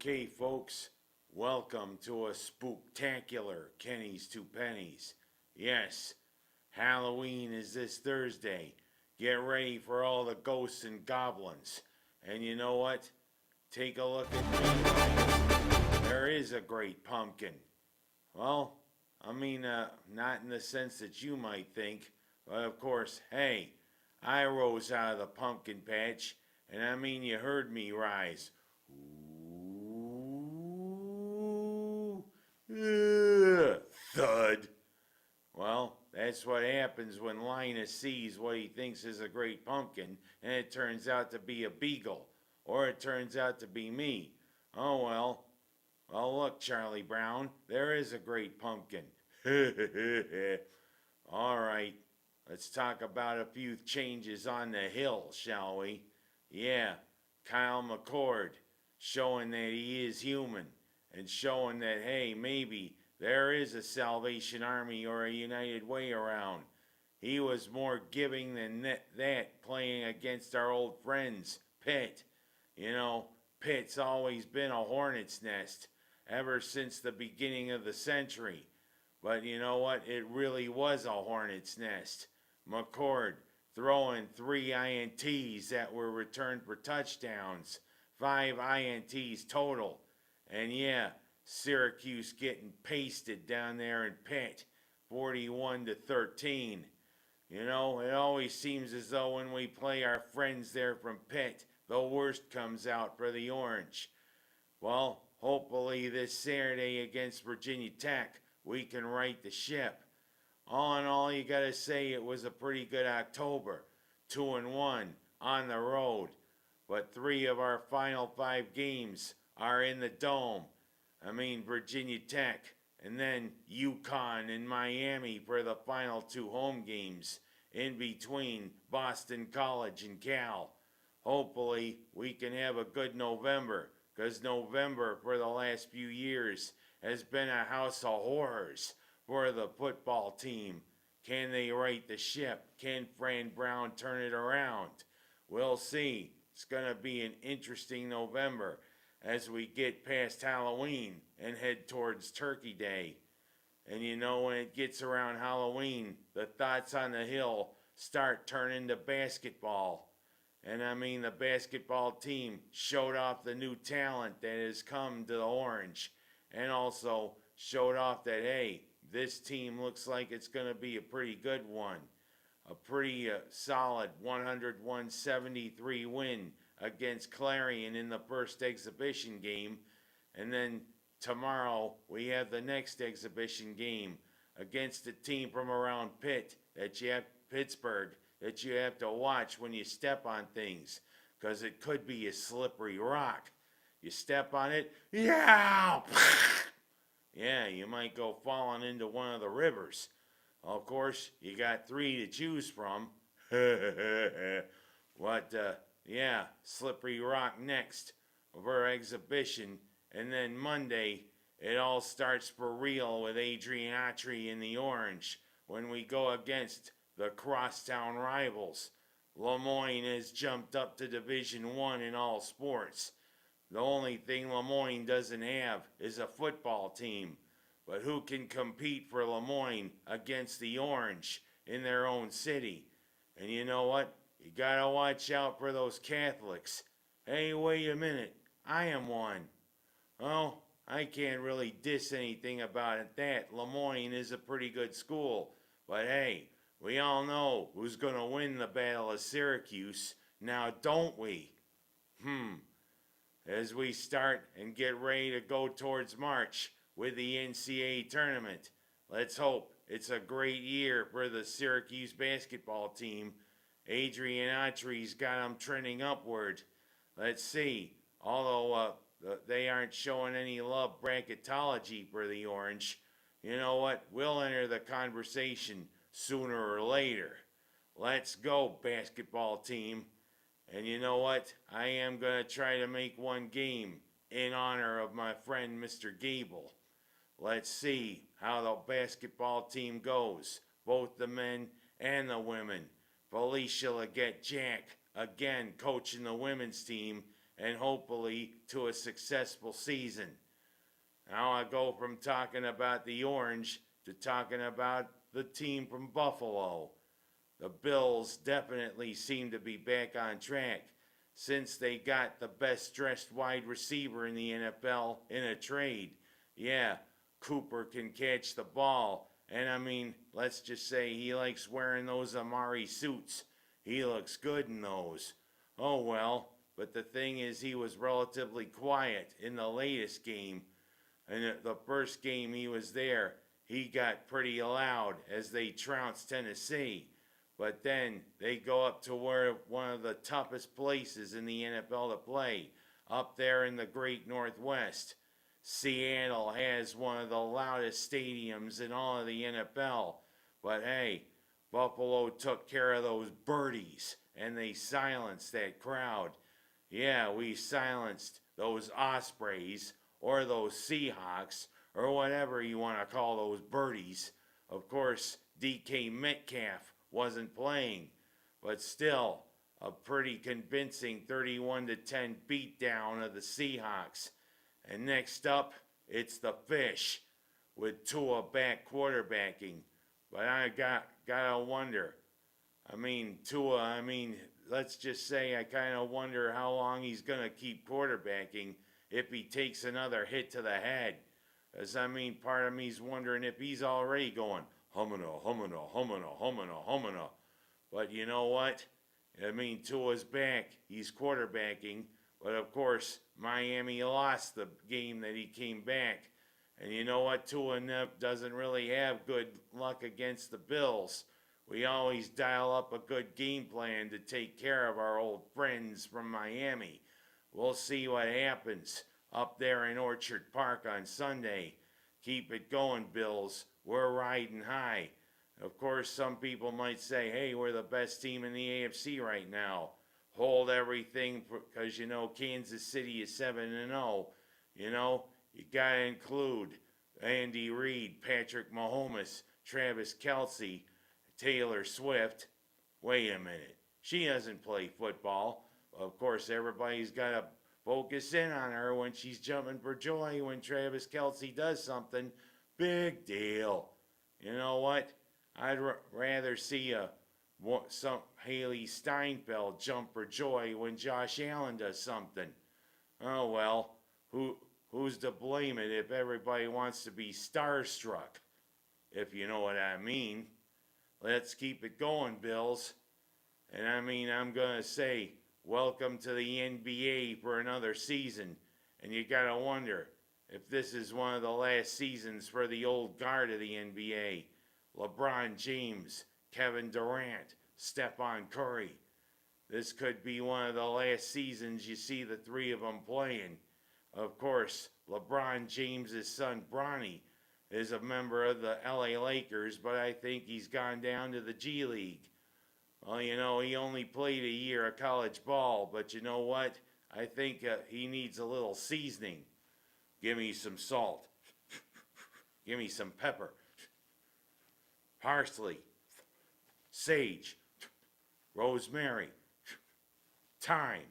Okay, folks, welcome to a spooktacular Kenny's to Pennies. Yes, Halloween is this Thursday. Get ready for all the ghosts and goblins. And you know what? Take a look at me. There is a great pumpkin. Well, not in the sense that you might think, but of course, hey, I rose out of the pumpkin patch, and I mean you heard me rise. Thud. Well, that's what happens when Linus sees what he thinks is a great pumpkin, and it turns out to be a beagle, or it turns out to be me. Oh well. Well, look, Charlie Brown, there is a great pumpkin. All right, let's talk about a few changes on the Hill, shall we? Yeah, Kyle McCord, showing that he is human, and showing that, hey, maybe there is a Salvation Army or a United Way around. He was more giving than that playing against our old friends, Pitt. You know, Pitt's always been a hornet's nest ever since the beginning of the century. But you know what? It really was a hornet's nest. McCord throwing 3 INTs that were returned for touchdowns. 5 INTs total. And yeah, Syracuse getting pasted down there in Pitt, 41-13. You know, it always seems as though when we play our friends there from Pitt, the worst comes out for the Orange. Well, hopefully this Saturday against Virginia Tech, we can right the ship. All in all, you gotta say it was a pretty good October. 2-1 on the road. But 3 of our final 5 games are in the Dome. Virginia Tech, and then UConn and Miami for the final 2 home games in between Boston College and Cal. Hopefully, we can have a good November, because November for the last few years has been a house of horrors for the football team. Can they right the ship? Can Fran Brown turn it around? We'll see. It's going to be an interesting November as we get past Halloween and head towards Turkey Day. And you know, when it gets around Halloween, the thoughts on the Hill start turning to basketball. And the basketball team showed off the new talent that has come to the Orange, and also showed off that, hey, this team looks like it's going to be a pretty good one. A pretty solid 101-73 win against Clarion in the first exhibition game. And then tomorrow we have the next exhibition game against a team from around Pittsburgh, that you have to watch when you step on things, because it could be a slippery rock. You step on it, yeah, yeah, you might go falling into one of the rivers. Of course, you got 3 to choose from. Yeah, slippery rock next of our exhibition. And then Monday, it all starts for real with Adrian Autry in the Orange when we go against the crosstown rivals. Lemoyne has jumped up to Division I in all sports. The only thing Lemoyne doesn't have is a football team. But who can compete for Lemoyne against the Orange in their own city? And you know what? You gotta watch out for those Catholics. Hey, wait a minute. I am one. Well, I can't really diss anything about it that. Lemoyne is a pretty good school. But hey, we all know who's gonna win the Battle of Syracuse, now don't we? As we start and get ready to go towards March with the NCAA tournament, let's hope it's a great year for the Syracuse basketball team. Adrian Autry's got them trending upward. Let's see, although they aren't showing any love bracketology for the Orange, you know what? We'll enter the conversation sooner or later. Let's go, basketball team. And you know what? I am going to try to make one game in honor of my friend Mr. Gable. Let's see how the basketball team goes, both the men and the women. Felicia Leggett Jack, again coaching the women's team, and hopefully to a successful season. Now I go from talking about the Orange to talking about the team from Buffalo. The Bills definitely seem to be back on track since they got the best dressed wide receiver in the NFL in a trade. Yeah, Cooper can catch the ball, and I mean, let's just say he likes wearing those Amari suits. He looks good in those. Oh well, but the thing is, he was relatively quiet in the latest game. And the first game he was there, he got pretty loud as they trounced Tennessee. But then they go up to where one of the toughest places in the NFL to play, up there in the great Northwest. Seattle has one of the loudest stadiums in all of the NFL. But hey, Buffalo took care of those birdies and they silenced that crowd. Yeah, we silenced those Ospreys or those Seahawks or whatever you want to call those birdies. Of course, DK Metcalf wasn't playing, but still a pretty convincing 31-10 beatdown of the Seahawks. And next up, it's the Fish with Tua back quarterbacking. But I gotta wonder. Tua, let's just say I kind of wonder how long he's gonna keep quarterbacking if he takes another hit to the head. Because, part of me's wondering if he's already going, humana, humana, humana, humana, humana. But you know what? Tua's back. He's quarterbacking. But of course, Miami lost the game that he came back. And you know what? Tua doesn't really have good luck against the Bills. We always dial up a good game plan to take care of our old friends from Miami. We'll see what happens up there in Orchard Park on Sunday. Keep it going, Bills. We're riding high. Of course, some people might say, hey, we're the best team in the AFC right now. Hold everything because, Kansas City is 7-0. You got to include Andy Reid, Patrick Mahomes, Travis Kelce, Taylor Swift. Wait a minute. She doesn't play football. Of course, everybody's got to focus in on her when she's jumping for joy when Travis Kelce does something. Big deal. You know what? I'd rather see some Haley Steinfeld jump for joy when Josh Allen does something. Oh well, who's to blame it if everybody wants to be starstruck? If you know what I mean. Let's keep it going, Bills. And I'm gonna say, welcome to the NBA for another season. And you gotta wonder if this is one of the last seasons for the old guard of the NBA. LeBron James, Kevin Durant, Stephon Curry. This could be one of the last seasons you see the three of them playing. Of course, LeBron James' son Bronny is a member of the LA Lakers, but I think he's gone down to the G League. Well, he only played a year of college ball, but you know what? I think he needs a little seasoning. Give me some salt. Give me some pepper. Parsley. Sage. Rosemary. Thyme.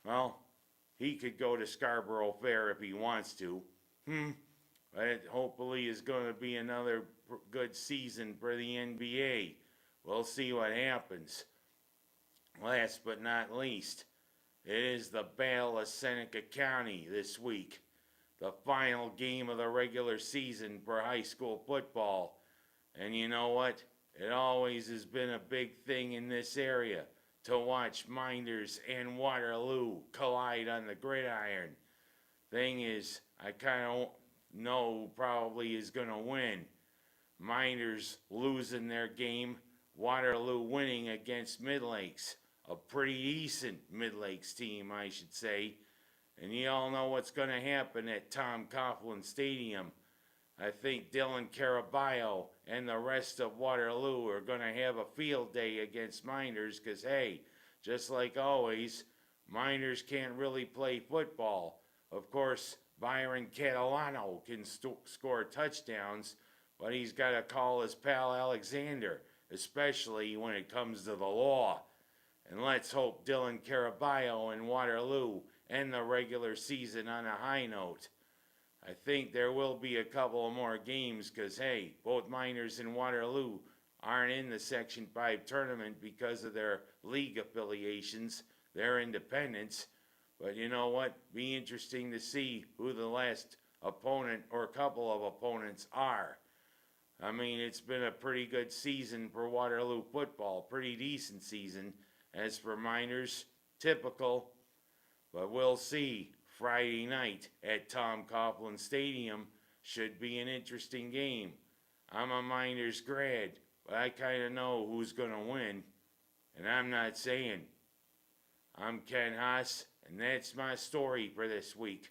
Well, he could go to Scarborough Fair if he wants to. But it hopefully is going to be another good season for the NBA. We'll see what happens. Last but not least, it is the Battle of Seneca County this week. The final game of the regular season for high school football. And you know what? It always has been a big thing in this area to watch Minders and Waterloo collide on the gridiron. Thing is, I kind of know who probably is going to win. Minders losing their game, Waterloo winning against Midlakes. A pretty decent Midlakes team, I should say. And you all know what's going to happen at Tom Coughlin Stadium. I think Dylan Caraballo and the rest of Waterloo are going to have a field day against Minders because, hey, just like always, Minders can't really play football. Of course, Byron Catalano can score touchdowns, but he's got to call his pal Alexander, especially when it comes to the law. And let's hope Dylan Caraballo and Waterloo end the regular season on a high note. I think there will be a couple of more games because, hey, both Miners and Waterloo aren't in the Section 5 tournament because of their league affiliations. They're independents. But you know what? Be interesting to see who the last opponent or couple of opponents are. I mean, it's been a pretty good season for Waterloo football, pretty decent season. As for Miners, typical. But we'll see. Friday night at Tom Coughlin Stadium should be an interesting game. I'm a Miners grad, but I kind of know who's going to win. And I'm not saying. I'm Ken Haas, and that's my story for this week.